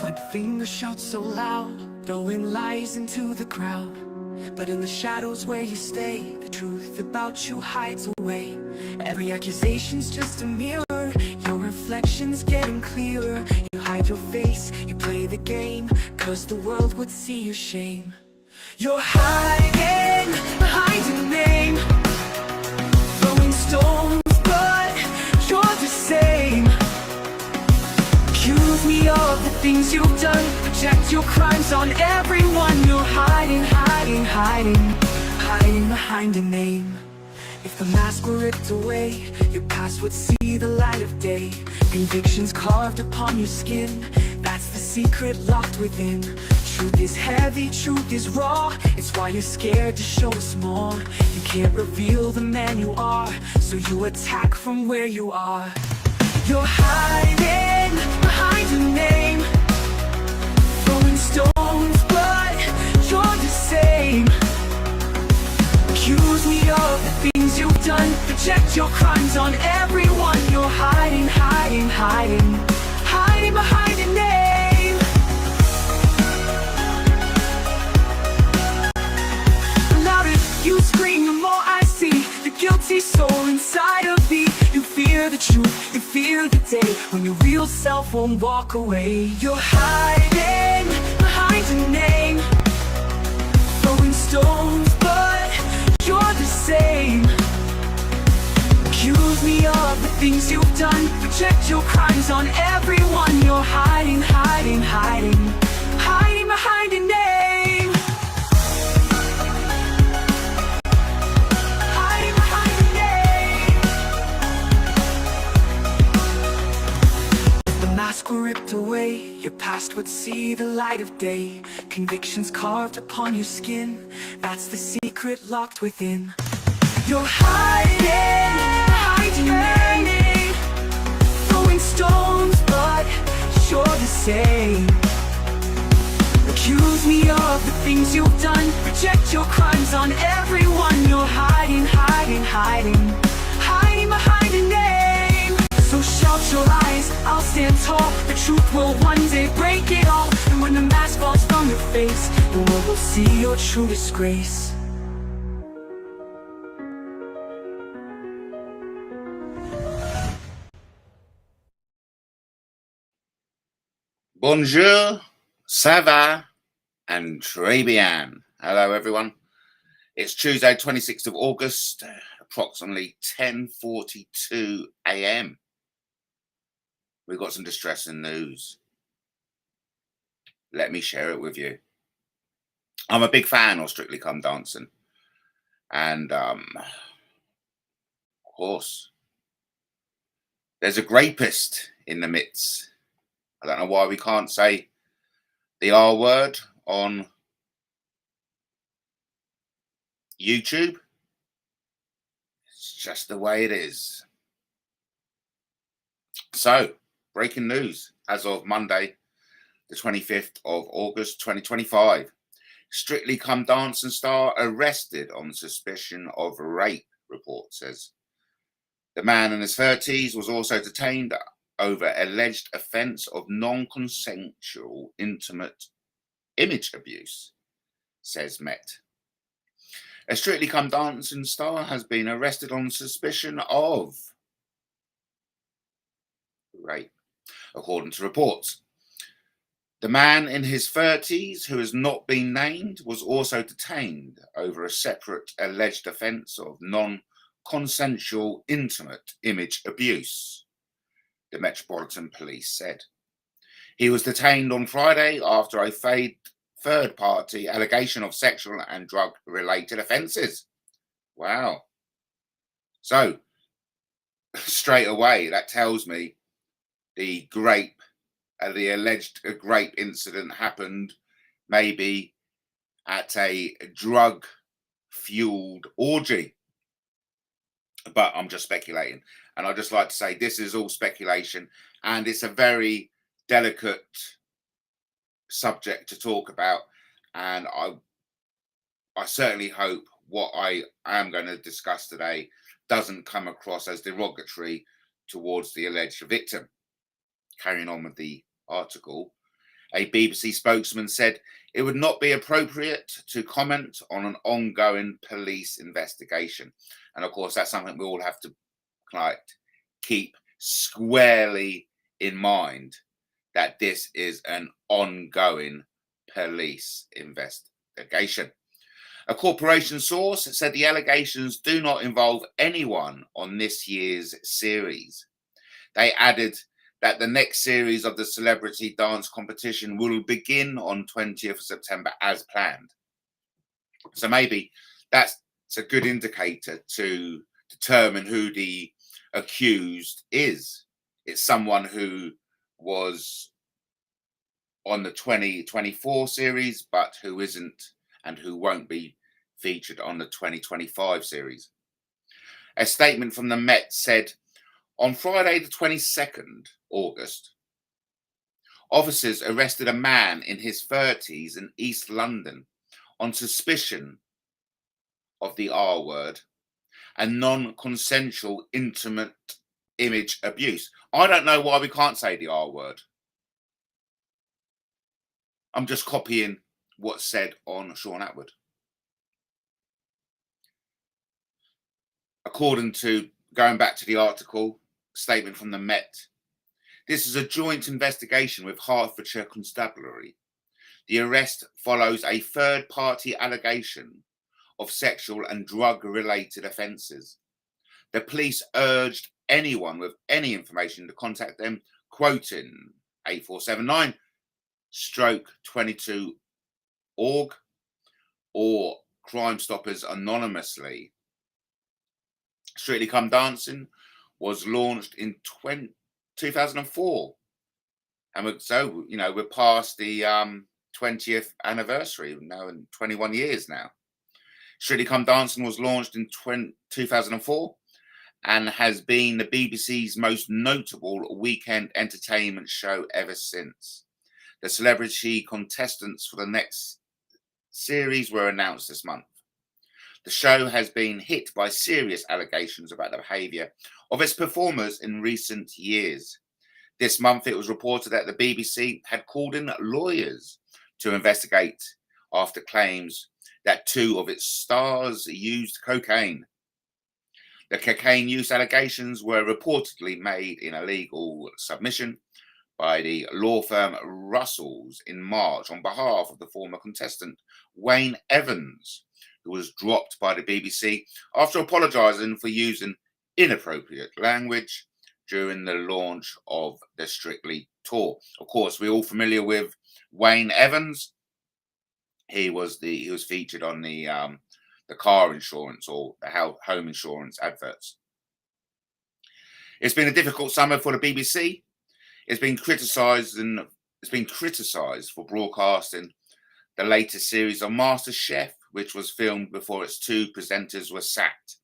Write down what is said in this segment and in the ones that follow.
Point finger shout so loud, throwing lies into the crowd. But in the shadows where you stay, the truth about you hides away. Every accusation's just a mirror, your reflection's getting clearer. You hide your face, you play the game, cause the world would see your shame. You're hiding behind a name, throwing stones, but you're the same. Accuse me of the things you've done, project your crimes on everyone. You're hiding, hiding, hiding, hiding behind a name. If the mask were ripped away, your past would see the light of day. Convictions carved upon your skin, that's the secret locked within. Truth is heavy, truth is raw, it's why you're scared to show us more. You can't reveal the man you are, so you attack from where you are. You're hiding behind a name, throwing stones, but you're the same. Accuse me of the things you've done, project your crimes on everyone. You're hiding, hiding, hiding, hiding behind a name. The louder you scream, the more I see the guilty soul inside of me. You fear the truth, you fear the day when your real self won't walk away. You're hiding behind a name, throwing stones, but you're the same. Accuse me of the things you've done, project your crimes on everyone. You're hiding, hiding, hiding, hiding behind a name. Hiding behind a name. If the mask were ripped away, your past would see the light of day. Convictions carved upon your skin, that's the secret locked within. You're hiding, hiding, throwing stones, but you're the same. Accuse me of the things you've done, project your crimes on everyone. You're hiding, hiding, hiding, hiding behind a name. So shout your lies, I'll stand tall. The truth will one day break it all. And when the mask falls from your face, the world will see your true disgrace. Bonjour, ça va, and très bien. Hello everyone. It's Tuesday 26th of August, approximately 10:42 a.m. We've got some distressing news. Let me share it with you. I'm a big fan of Strictly Come Dancing. And of course, there's a grapist in the midst. I don't know why we can't say the R word on YouTube. It's just the way it is. So, breaking news as of Monday, the 25th of August, 2025. Strictly Come Dancing star arrested on suspicion of rape, report says. The man in his 30s was also detained over alleged offence of non-consensual intimate image abuse, says Met. A Strictly Come Dancing star has been arrested on suspicion of rape, according to reports. The man in his 30s, who has not been named, was also detained over a separate alleged offence of non-consensual intimate image abuse, the Metropolitan Police said. He was detained on Friday after a third-party allegation of sexual and drug-related offences. Wow. So, straight away, that tells me the alleged grape incident happened maybe at a drug-fueled orgy. But I'm just speculating. And I'd just like to say this is all speculation, and it's a very delicate subject to talk about. And I certainly hope what I am going to discuss today doesn't come across as derogatory towards the alleged victim. Carrying on with the article, A BBC spokesman said it would not be appropriate to comment on an ongoing police investigation. And of course, that's something we all have to keep squarely in mind, that this is an ongoing police investigation. A corporation source said the allegations do not involve anyone on this year's series. They added that the next series of the celebrity dance competition will begin on 20th of September as planned. So maybe that's a good indicator to determine who the accused is. It's someone who was on the 2024 series, but who isn't and who won't be featured on the 2025 series. A statement from the Met said, on Friday, the 22nd August, officers arrested a man in his 30s in East London on suspicion of the R word and non-consensual intimate image abuse. I don't know why we can't say the R word. I'm just copying what's said on Sean Atwood. According to, going back to the article, statement from the Met, this is a joint investigation with Hertfordshire Constabulary. The arrest follows a third-party allegation of sexual and drug-related offences. The police urged anyone with any information to contact them, quoting 8479/22org or Crime Stoppers anonymously. Strictly Come Dancing was launched in 2004, and we're past the 20th anniversary now, in 21 years now. Strictly Come Dancing was launched in 2004 and has been the BBC's most notable weekend entertainment show ever since. The celebrity contestants for the next series were announced this month. The show has been hit by serious allegations about the behaviour of its performers in recent years. This month, it was reported that the BBC had called in lawyers to investigate after claims that 2 of its stars used cocaine. The cocaine use allegations were reportedly made in a legal submission by the law firm Russells in March on behalf of the former contestant Wayne Evans, who was dropped by the BBC after apologising for using inappropriate language during the launch of the Strictly tour. Of course, we're all familiar with Wayne Evans. He was featured on the car insurance or the home insurance adverts. It's been a difficult summer for the BBC. It's been criticised for broadcasting the latest series of MasterChef, which was filmed before its 2 presenters were sacked.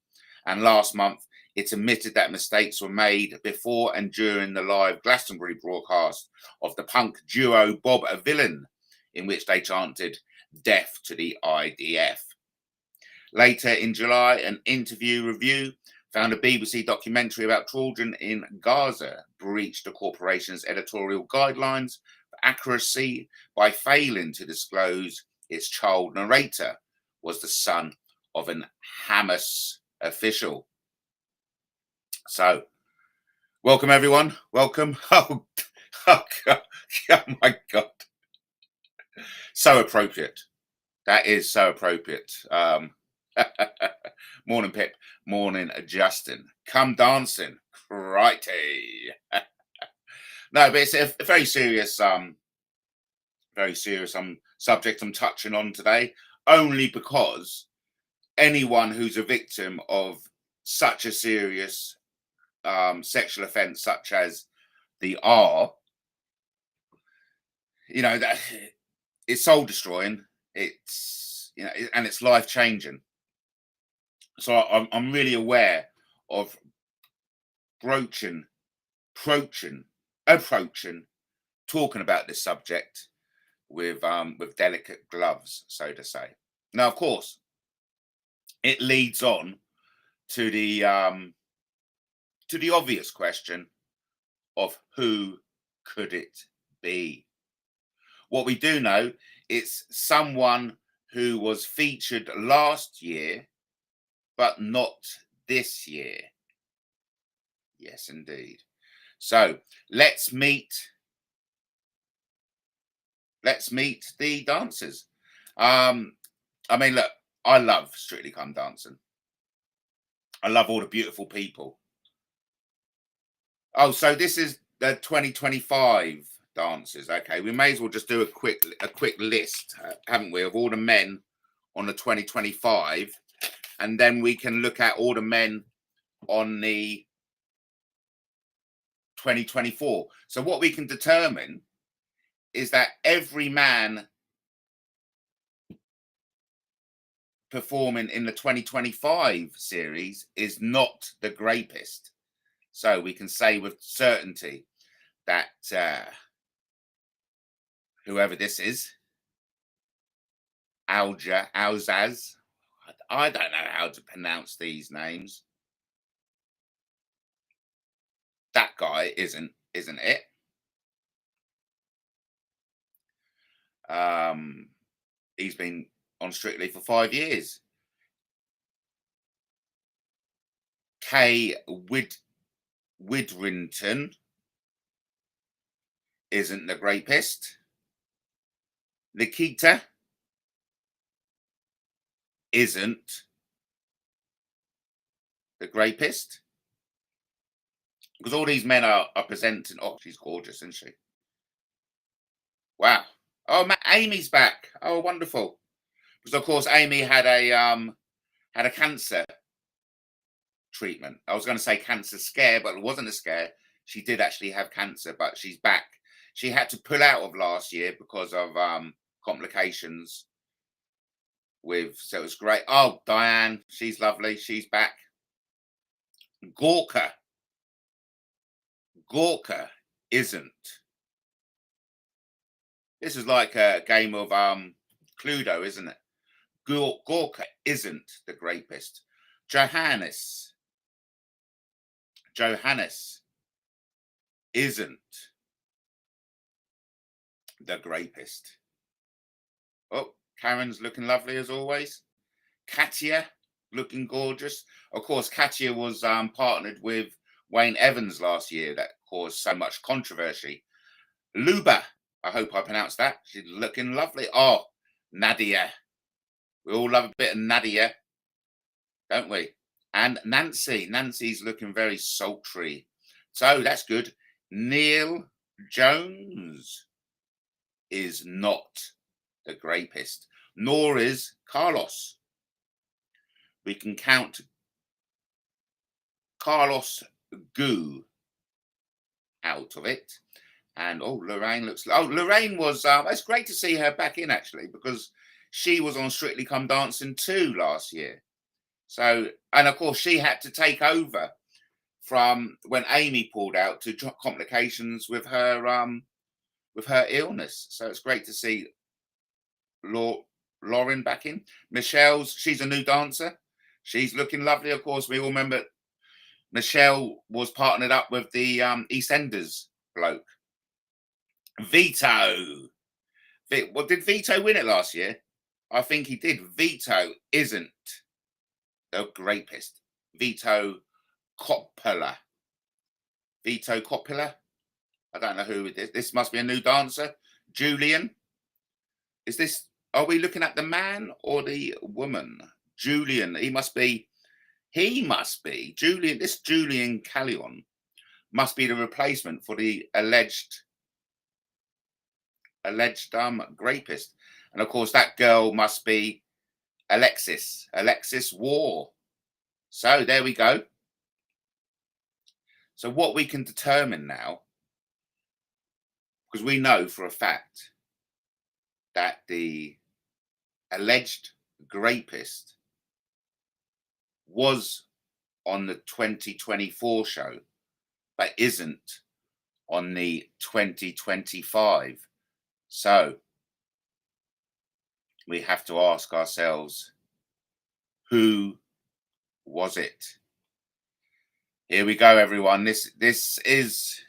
And last month, it admitted that mistakes were made before and during the live Glastonbury broadcast of the punk duo Bob a Villain, in which they chanted "Death to the IDF." Later in July, an interview review found a BBC documentary about children in Gaza breached the corporation's editorial guidelines for accuracy by failing to disclose its child narrator was the son of an Hamas official. So, welcome everyone. Welcome. Oh my God. So appropriate. That is so appropriate. Morning, Pip. Morning, Justin. Come dancing. Righty. No, but it's a very serious subject I'm touching on today, only because anyone who's a victim of such a serious sexual offence, such as the R, that it's soul destroying. It's and it's life changing. So I'm really aware of approaching, talking about this subject with delicate gloves, so to say. Now, of course, it leads on to the obvious question of who could it be? What we do know, it's someone who was featured last year, but not this year. Yes, indeed. So let's meet the dancers. I mean, look, I love Strictly Come Dancing. I love all the beautiful people. Oh, so this is the 2025 dancers. Okay, we may as well just do a quick list, haven't we, of all the men on the 2025, and then we can look at all the men on the 2024. So what we can determine is that every man performing in the 2025 series is not the Grapist. So we can say with certainty that whoever this is, Alzaz, I don't know how to pronounce these names. That guy isn't it? He's been on Strictly for 5 years. Kay Widrington isn't the Grapist. Nikita isn't the Grapist. Because all these men are presenting. Oh, she's gorgeous, isn't she? Wow. Oh, Amy's back. Oh, wonderful. Because of course Amy had a cancer treatment. I was going to say cancer scare, but it wasn't a scare. She did actually have cancer, but she's back. She had to pull out of last year because of complications with, so it was great. Oh, Diane, she's lovely. She's back. Gorka isn't. This is like a game of Cluedo, isn't it? Gorka isn't the Grapist. Johannes isn't the Grapist. Oh, Karen's looking lovely as always. Katia looking gorgeous. Of course, Katia was partnered with Wayne Evans last year. That caused so much controversy. Luba, I hope I pronounced that. She's looking lovely. Oh, Nadia. We all love a bit of Nadia, don't we? And Nancy's looking very sultry. So that's good. Neil Jones is not the Grapist, nor is Carlos. We can count Carlos Goo out of it. And oh, Lorraine looks. Oh, Lorraine was. It's great to see her back in actually, because she was on Strictly Come Dancing 2 last year. So, and of course, she had to take over from when Amy pulled out to complications with her illness. So it's great to see Lauren back in. Michelle's. She's a new dancer. She's looking lovely. Of course, we all remember Michelle was partnered up with the EastEnders bloke. Vito. Well, did Vito win it last year? I think he did. Vito isn't the Grapist. Vito Coppola. I don't know who it is. This must be a new dancer. Julian. Is this, are we looking at the man or the woman? Julian. He must be Julian. This Julian Callion must be the replacement for the alleged Grapist. And of course, that girl must be Alexis War. So there we go. So what we can determine now, because we know for a fact that the alleged Grapist was on the 2024 show, but isn't on the 2025. So we have to ask ourselves, who was it? Here we go, everyone. This is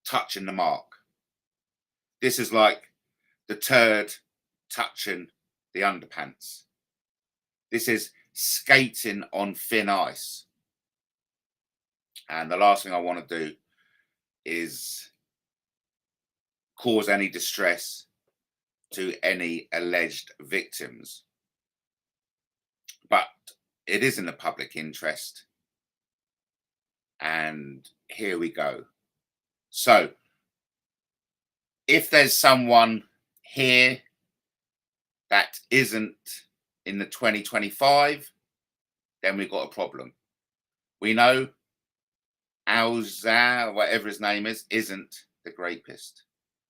touching the mark. This is like the turd touching the underpants. This is skating on thin ice. And the last thing I want to do is cause any distress to any alleged victims. But it is in the public interest. And here we go. So, if there's someone here that isn't in the 2025, then we've got a problem. We know Alza, whatever his name is, isn't the Grapist.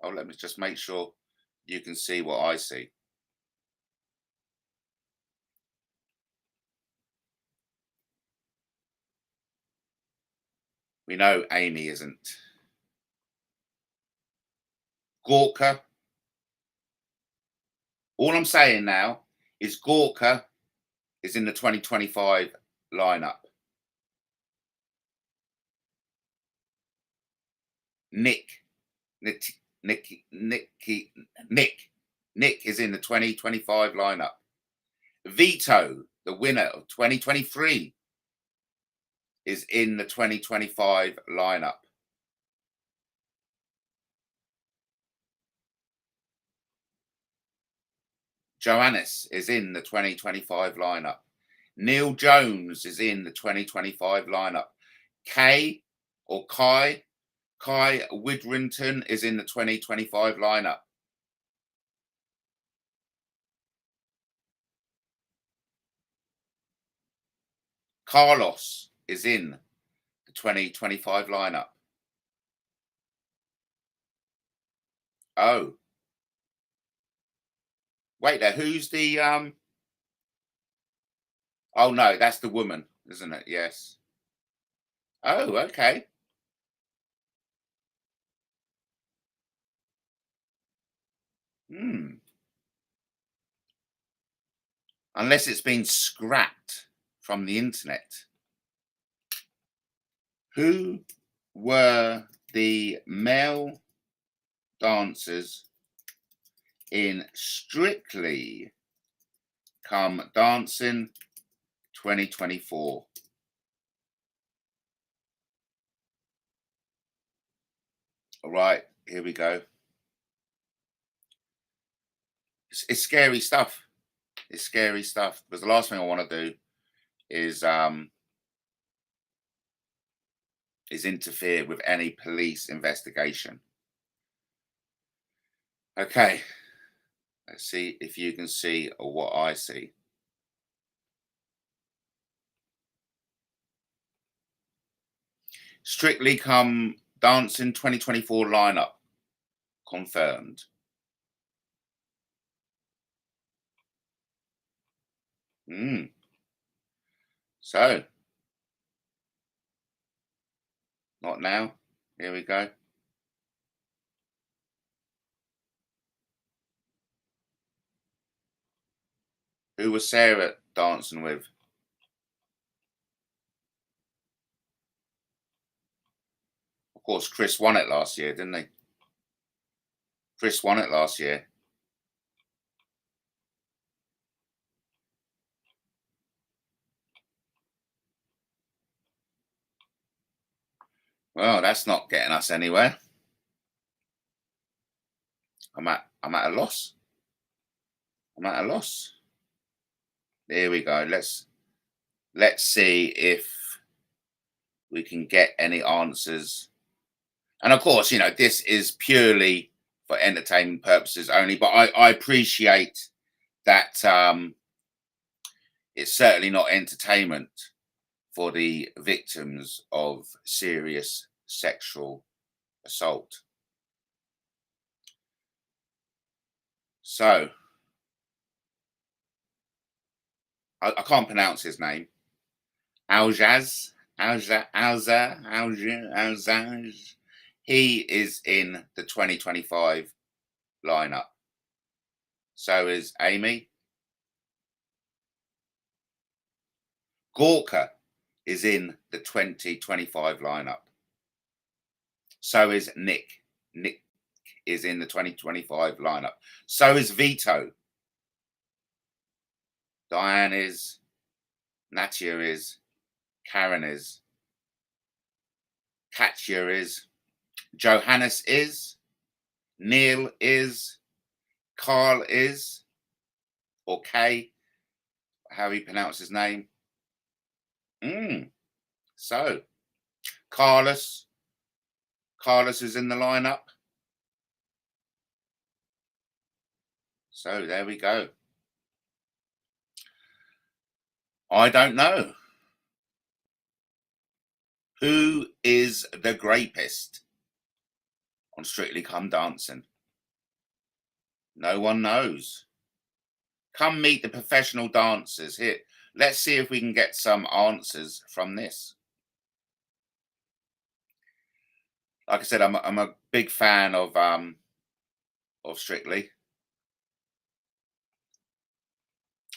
Oh, let me just make sure you can see what I see. We know Amy isn't. Gorka. All I'm saying now is Gorka is in the 2025 lineup. Nick is in the 2025 lineup. Vito, the winner of 2023, is in the 2025 lineup. Joannis is in the 2025 lineup. Neil Jones is in the 2025 lineup. Kai Widrington is in the 2025 lineup. Carlos is in the 2025 lineup. Oh. Wait there, who's the oh no, that's the woman, isn't it? Yes. Oh, okay. Unless it's been scrapped from the internet. Who were the male dancers in Strictly Come Dancing 2024? All right, here we go. It's scary stuff. It's scary stuff. Because the last thing I want to do is interfere with any police investigation. Okay, let's see if you can see what I see. Strictly Come Dancing 2024 lineup confirmed. So, not now. Here we go. Who was Sarah dancing with? Of course, Chris won it last year, didn't he? Chris won it last year. Well, that's not getting us anywhere. I'm at a loss. I'm at a loss. There we go. Let's see if we can get any answers. And of course, you know, this is purely for entertainment purposes only, but I appreciate that it's certainly not entertainment for the victims of serious sexual assault. So, I can't pronounce his name. Alzaz. He is in the 2025 lineup. So is Amy. Gorka is in the 2025 lineup. So is Nick. Nick is in the 2025 lineup. So is Vito. Diane is. Natia is. Karen is. Katya is. Johannes is. Neil is. Carl is. Or K, how he pronounced his name. So, Carlos is in the lineup. So there we go. I don't know. Who is the Grapist on Strictly Come Dancing? No one knows. Come meet the professional dancers here. Let's see if we can get some answers from this. Like I said, I'm a big fan of Strictly.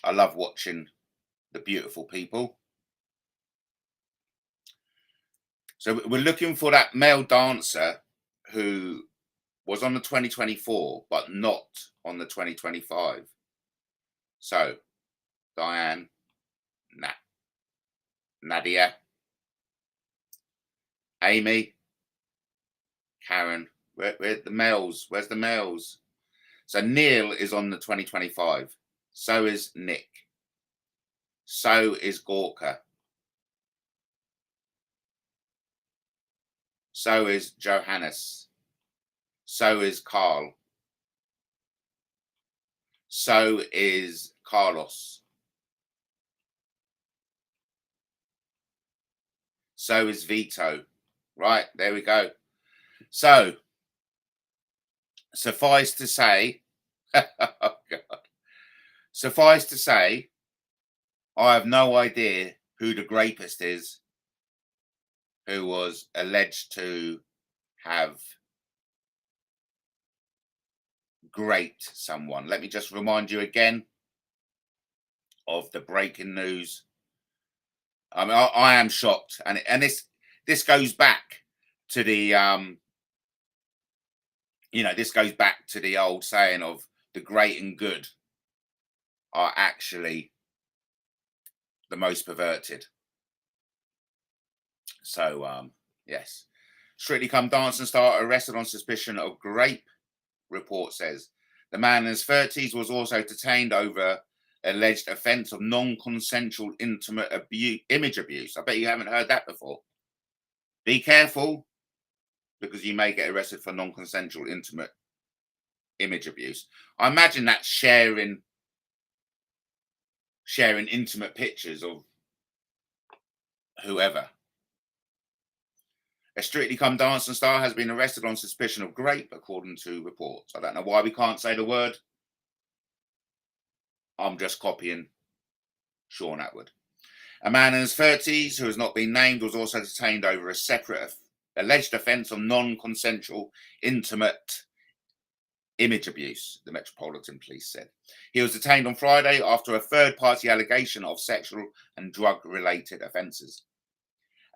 I love watching the beautiful people. So we're looking for that male dancer who was on the 2024, but not on the 2025. So, Diane, Nadia, Amy, Karen, where the males? Where's the males? So Neil is on the 2025. So is Nick. So is Gorka. So is Johannes. So is Carl. So is Carlos. So is Vito. Right, there we go. So, suffice to say, oh God. Suffice to say, I have no idea who the Grapist is, who was alleged to have raped someone. Let me just remind you again of the breaking news. I mean, I am shocked, and this goes back to the this goes back to the old saying of the great and good are actually the most perverted. So yes, Strictly Come Dancing star arrested on suspicion of rape. Report says the man in his 30s was also detained over alleged offence of non-consensual intimate image abuse. I bet you haven't heard that before. Be careful, because you may get arrested for non-consensual intimate image abuse. I imagine that's sharing intimate pictures of whoever. A Strictly Come Dancing star has been arrested on suspicion of rape, according to reports. I don't know why we can't say the word. I'm just copying Sean Atwood. A man in his 30s who has not been named was also detained over a separate alleged offence of non-consensual intimate image abuse, the Metropolitan Police said. He was detained on Friday after a third-party allegation of sexual and drug-related offences.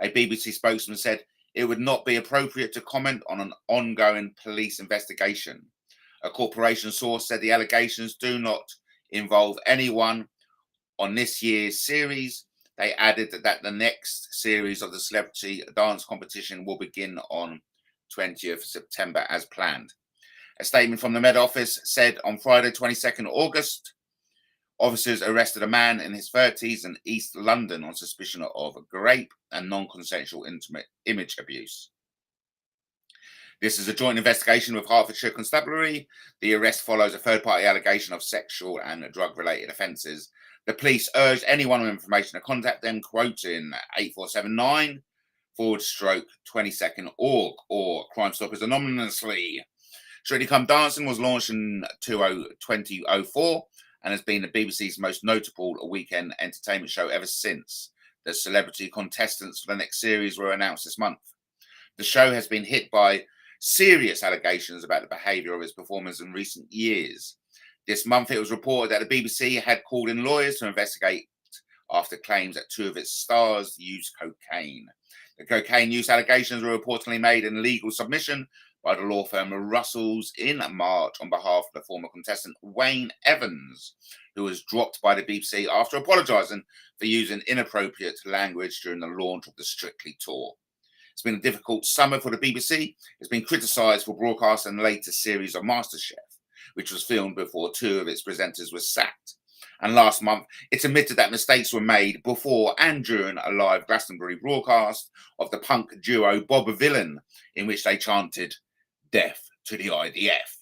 A BBC spokesman said it would not be appropriate to comment on an ongoing police investigation. A corporation source said the allegations do not involve anyone on this year's series. They added that the next series of the celebrity dance competition will begin on 20th September as planned. A statement from the Met Office said on Friday, 22nd August, officers arrested a man in his 30s in East London on suspicion of rape and non-consensual intimate image abuse. This is a joint investigation with Hertfordshire Constabulary. The arrest follows a third-party allegation of sexual and drug-related offences. The police urged anyone with information to contact them, quoting 8479//22nd.org or Crime Stoppers anonymously. Strictly Come Dancing was launched in 2004 and has been the BBC's most notable weekend entertainment show ever since. The celebrity contestants for the next series were announced this month. The show has been hit by serious allegations about the behaviour of its performers in recent years. This month, it was reported that the BBC had called in lawyers to investigate after claims that two of its stars used cocaine. The cocaine use allegations were reportedly made in legal submission by the law firm Russells in March on behalf of the former contestant Wayne Evans, who was dropped by the BBC after apologising for using inappropriate language during the launch of the Strictly tour. It's been a difficult summer for the BBC. It's been criticised for broadcasting the latest series of MasterChef, which was filmed before two of its presenters were sacked. And last month, it admitted that mistakes were made before and during a live Glastonbury broadcast of the punk duo Bob Villain, in which they chanted "Death to the IDF."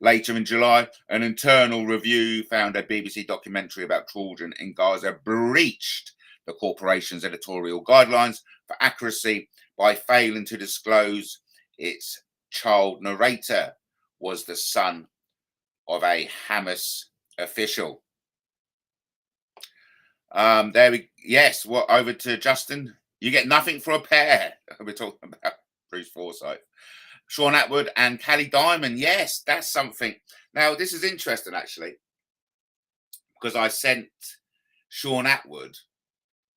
Later in July, an internal review found a BBC documentary about children in Gaza breached the corporation's editorial guidelines for accuracy by failing to disclose its child narrator was the son of a Hamas official. Yes, over to Justin. You get nothing for a pair. We're talking about Bruce Forsyth. Sean Atwood and Callie Diamond. Yes, that's something. Now, this is interesting, actually, because I sent Sean Atwood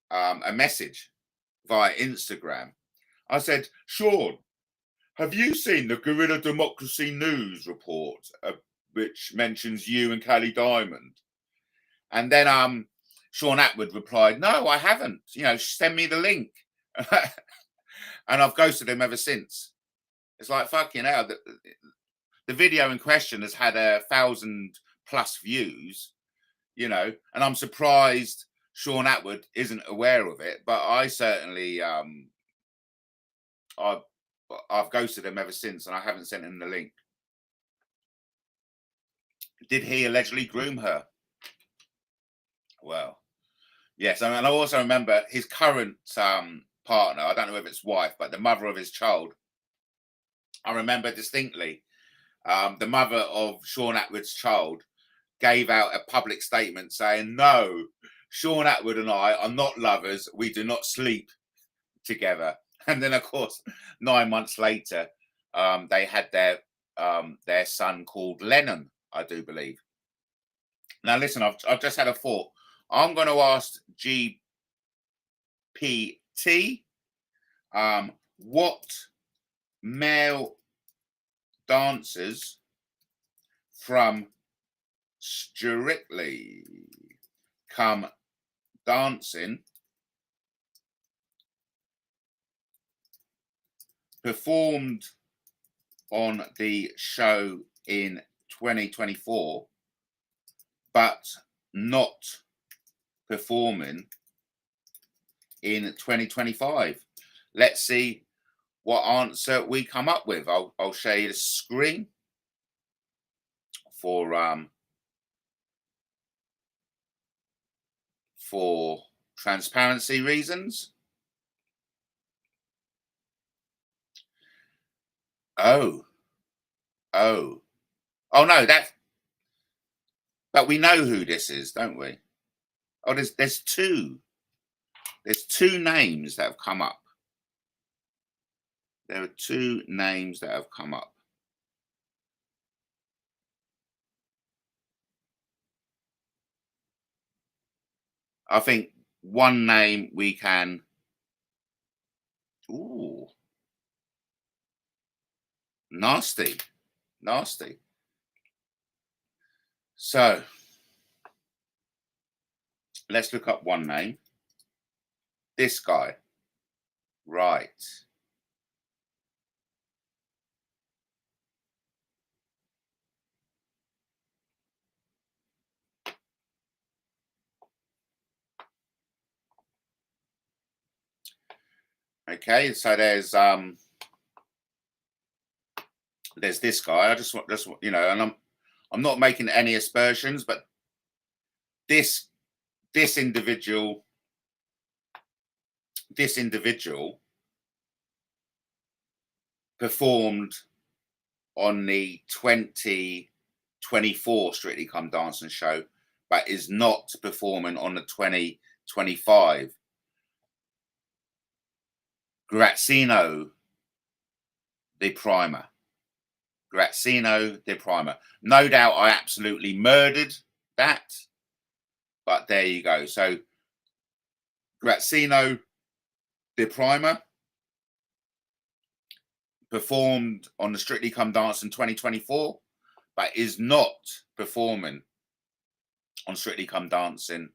a message via Instagram. I said, Sean, have you seen the Guerrilla Democracy News report which mentions you and Callie Diamond? And then Sean Atwood replied, no, I haven't. Send me the link. And I've ghosted him ever since. It's like, fucking hell. The video in question has had 1,000+ views, and I'm surprised Sean Atwood isn't aware of it. But I certainly, I've ghosted him ever since, and I haven't sent him the link. Did he allegedly groom her? Well, yes. And I also remember his current partner, I don't know if it's wife, but the mother of his child. I remember distinctly the mother of Sean Atwood's child gave out a public statement saying, no, Sean Atwood and I are not lovers. We do not sleep together. And then, of course, 9 months later, they had their son called Lennon, I do believe. Now, listen, I've just had a thought. I'm going to ask GPT what male dancers from Strictly Come Dancing performed on the show in 2024, but not performing in 2025. Let's see what answer we come up with. I'll share you the screen for transparency reasons. Oh no, but we know who this is, don't we? Oh, there's two names that have come up. There are two names that have come up. I think one name we can. Ooh. Nasty. So let's look up one name. This guy. Right. Okay, so there's this guy. I just want, and I'm not making any aspersions, but this individual performed on the 2024 Strictly Come Dancing show, but is not performing on the 2025. Grazzino the Primer. No doubt I absolutely murdered that, but there you go. So Grazzino the Primer performed on the Strictly Come Dancing 2024, but is not performing on Strictly Come Dancing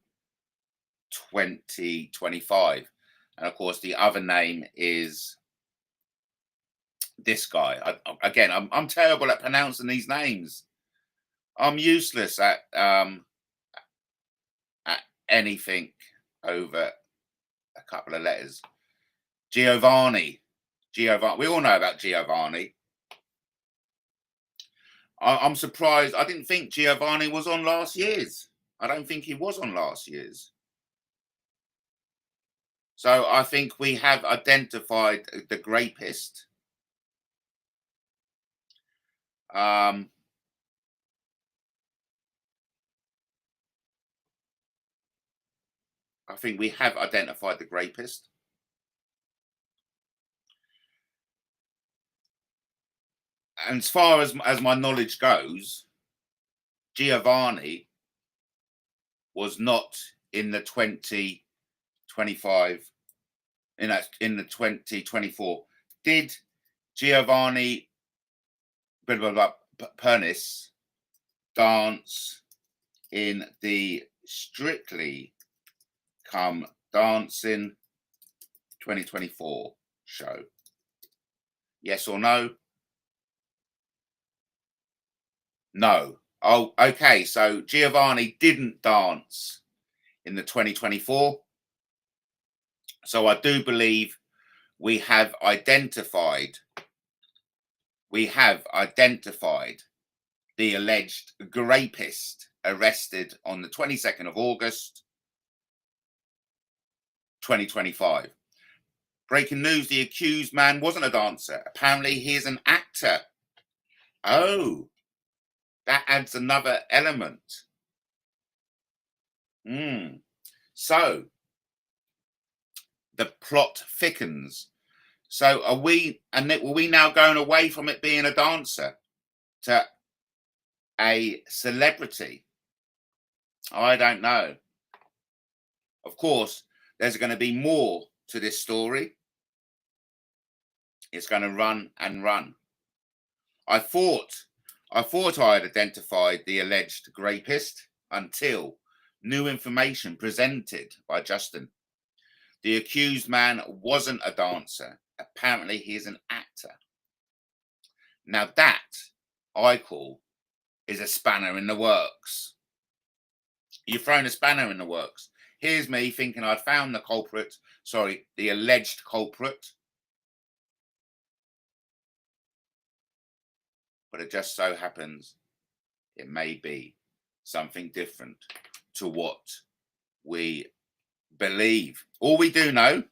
2025. And of course, the other name is this guy. I'm terrible at pronouncing these names. I'm useless at anything over a couple of letters. Giovanni. We all know about Giovanni. I'm surprised. I didn't think Giovanni was on last year's. I don't think he was on last year's. So I think we have identified the Grapist. I think we have identified the Grapist. And as far as my knowledge goes, Giovanni was not in the 2025, in the 2024. Did Giovanni Pernis dance in the Strictly Come Dancing 2024 show? Yes or no? No. Oh, okay. So Giovanni didn't dance in the 2024. So I do believe we have identified the alleged Grapist arrested on the 22nd of August 2025. Breaking news, the accused man wasn't a dancer. Apparently he is an actor. Oh, that adds another element. So the plot thickens. So were we now going away from it being a dancer to a celebrity? I don't know. Of course, there's going to be more to this story. It's going to run and run. I thought I had identified the alleged Grapist until new information presented by Justin. The accused man wasn't a dancer. Apparently, he is an actor. Now that, I call, is a spanner in the works. You've thrown a spanner in the works. Here's me thinking I'd found the alleged culprit. But it just so happens it may be something different to what we believe. All we do know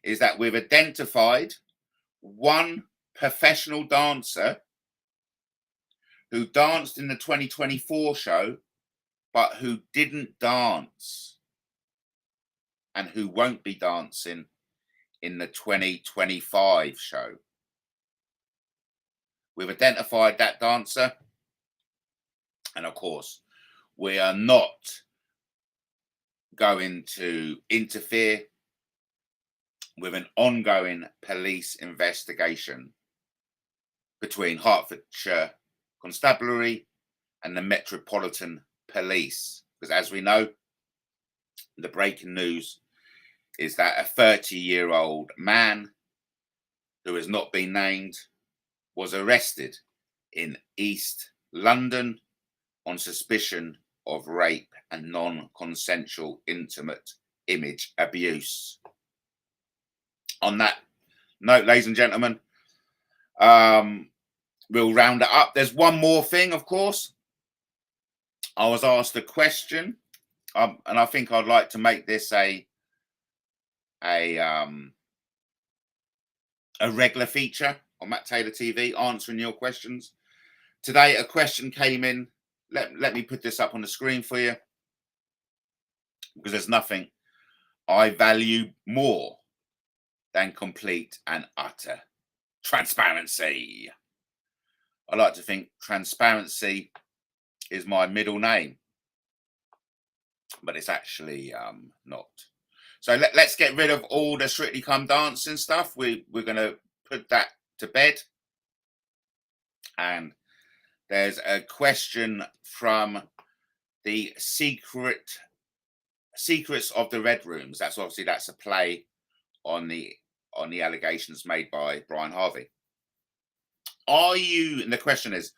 is that we've identified one professional dancer who danced in the 2024 show, but who didn't dance and who won't be dancing in the 2025 show. We've identified that dancer, and of course, we are not going to interfere with an ongoing police investigation between Hertfordshire Constabulary and the Metropolitan Police. Because as we know, the breaking news is that a 30-year-old man who has not been named was arrested in East London on suspicion of rape and non-consensual intimate image abuse. On that note, ladies and gentlemen, we'll round it up. There's one more thing, of course. I was asked a question, and I think I'd like to make this a regular feature on MattTaylorTV, answering your questions. Today, a question came in. Let me put this up on the screen for you, because there's nothing I value more than complete and utter transparency. I like to think transparency is my middle name, but it's actually not. So let's get rid of all the Strictly Come Dancing stuff. We're going to put that to bed. And there's a question from the Secrets of the Red Rooms. That's a play on the allegations made by Brian Harvey. And the question is,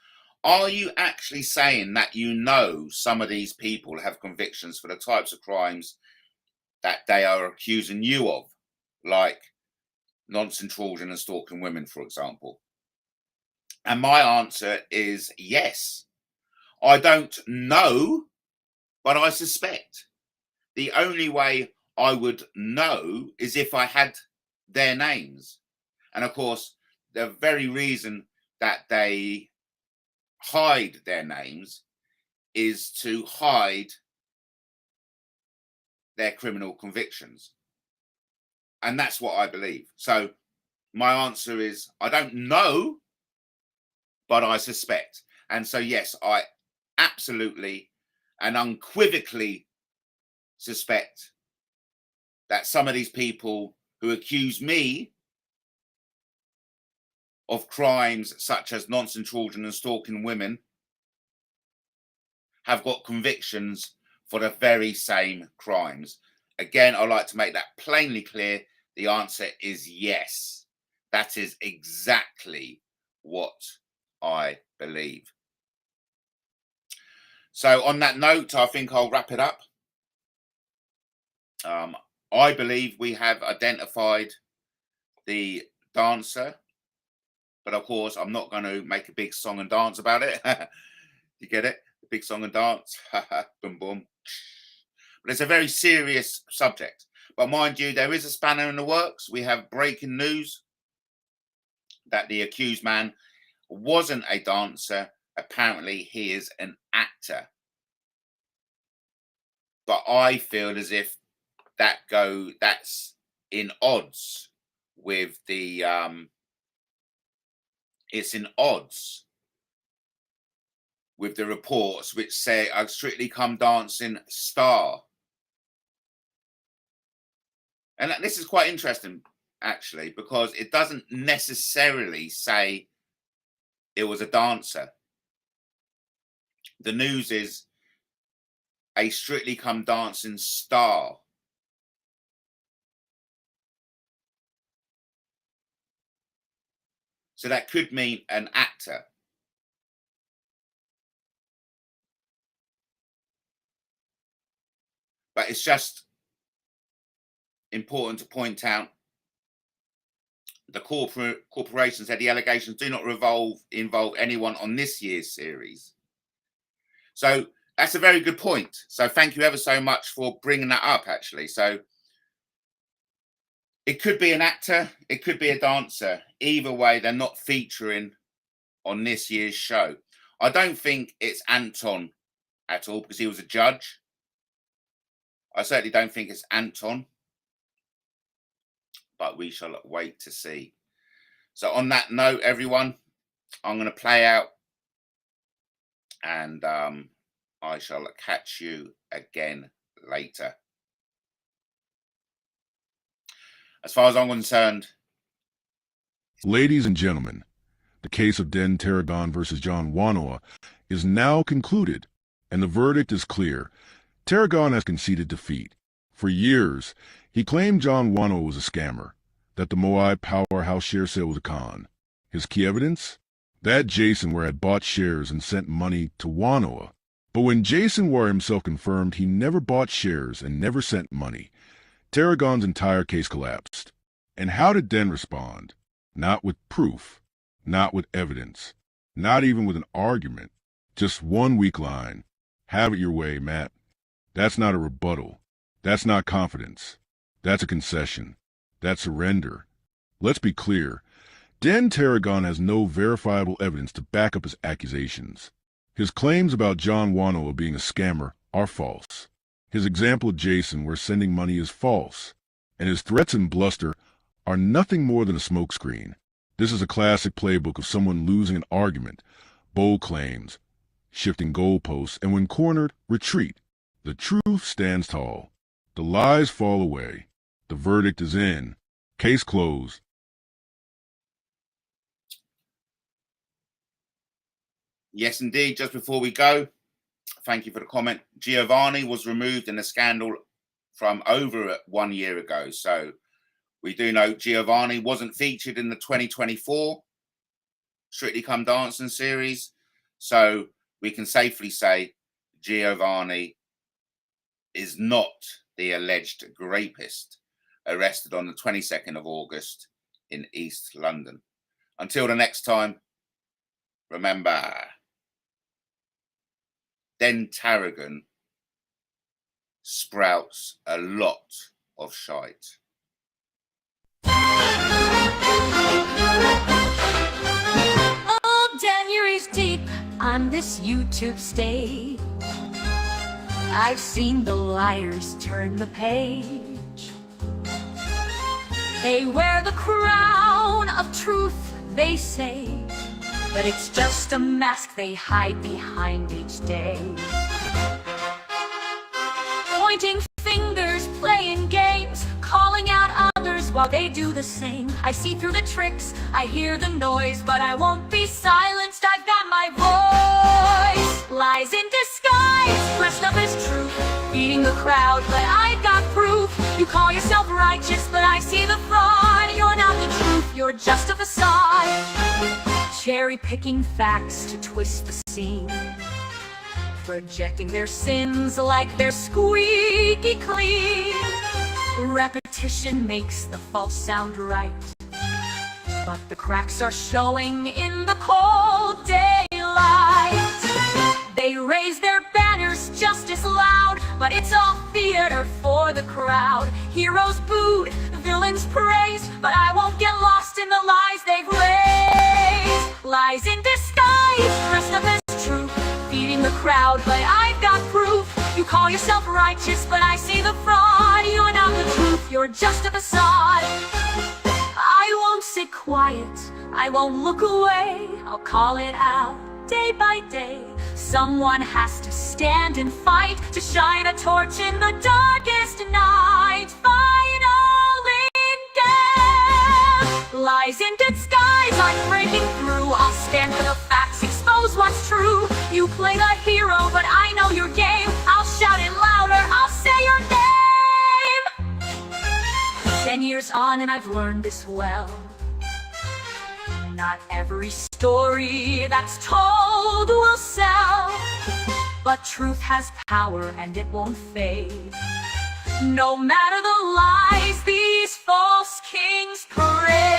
are you actually saying that you know some of these people have convictions for the types of crimes that they are accusing you of, like nonce children and stalking women, for example? And my answer is yes. I don't know, but I suspect. The only way I would know is if I had their names. And of course, the very reason that they hide their names is to hide their criminal convictions. And that's what I believe. So my answer is I don't know, but I suspect. And so, yes, I absolutely and unequivocally suspect that some of these people who accuse me of crimes such as nonce children and stalking women have got convictions for the very same crimes. Again, I'd like to make that plainly clear. The answer is yes. That is exactly what I believe. So on that note, I think I'll wrap it up. I believe we have identified the dancer, but of course, I'm not going to make a big song and dance about it. You get it? The big song and dance. Boom, boom. But it's a very serious subject. But mind you, there is a spanner in the works. We have breaking news that the accused man wasn't a dancer. Apparently, he is an actor. But I feel as if that's in odds with the it's in odds with the reports which say a Strictly Come Dancing star. And this is quite interesting, actually, because it doesn't necessarily say it was a dancer. The news is a Strictly Come Dancing star. So that could mean an actor. But it's just important to point out the corporation said the allegations do not involve anyone on this year's series. So that's a very good point. So thank you ever so much for bringing that up, actually. So it could be an actor, it could be a dancer. Either way, they're not featuring on this year's show. I don't think it's Anton at all because he was a judge. I certainly don't think it's Anton, but we shall wait to see. So on that note, everyone, I'm going to play out and I shall catch you again later. As far as I'm concerned. Ladies and gentlemen, the case of Den Tarragon versus John Wanoa is now concluded, and the verdict is clear. Tarragon has conceded defeat. For years, he claimed John Wanoa was a scammer, that the Moai powerhouse share sale was a con. His key evidence? That Jason Ware had bought shares and sent money to Wanoa. But when Jason Ware himself confirmed he never bought shares and never sent money, Tarragon's entire case collapsed. And how did Den respond? Not with proof, not with evidence, not even with an argument, just one weak line. Have it your way, Matt. That's not a rebuttal. That's not confidence. That's a concession. That's surrender. Let's be clear. Den Tarragon has no verifiable evidence to back up his accusations. His claims about John Wanoa being a scammer are false. His example of Jason where sending money is false, and his threats and bluster are nothing more than a smokescreen. This is a classic playbook of someone losing an argument, bold claims, shifting goalposts, and when cornered, retreat. The truth stands tall. The lies fall away. The verdict is in. Case closed. Yes, indeed. Just before we go, thank you for the comment. Giovanni was removed in a scandal from over 1 year ago. So we do know Giovanni wasn't featured in the 2024 Strictly Come Dancing series. So we can safely say Giovanni is not the alleged rapist arrested on the 22nd of August in East London. Until the next time, remember, Den Tarragon sprouts a lot of shite. Oh, January's deep on this YouTube stage. I've seen the liars turn the page. They wear the crown of truth, they say, but it's just a mask they hide behind each day. Pointing fingers, playing games, calling out others while they do the same. I see through the tricks, I hear the noise, but I won't be silenced, I've got my voice. Lies in disguise, dressed up as truth, beating the crowd, but I've got proof. You call yourself righteous, but I see the fraud. You're not the truth, you're just a facade. Cherry-picking facts to twist the scene, projecting their sins like they're squeaky clean. Repetition makes the false sound right, but the cracks are showing in the cold daylight. They raise their banners just as loud, but it's all theater for the crowd. Heroes booed, villains praised, but I won't get lost in the lies they've raised. Lies in disguise, dressed up as truth, feeding the crowd, but I've got proof. You call yourself righteous, but I see the fraud. You're not the truth, you're just a facade. I won't sit quiet, I won't look away, I'll call it out day by day. Someone has to stand and fight, to shine a torch in the darkest night. Finally death lies in disguise, I'm breaking through. I'll stand for the facts, expose what's true. You play the hero, but I know your game. I'll shout it louder, I'll say your name. 10 years on and I've learned this well. Not every story that's told will sell, but truth has power and it won't fade. No matter the lies these false kings parade.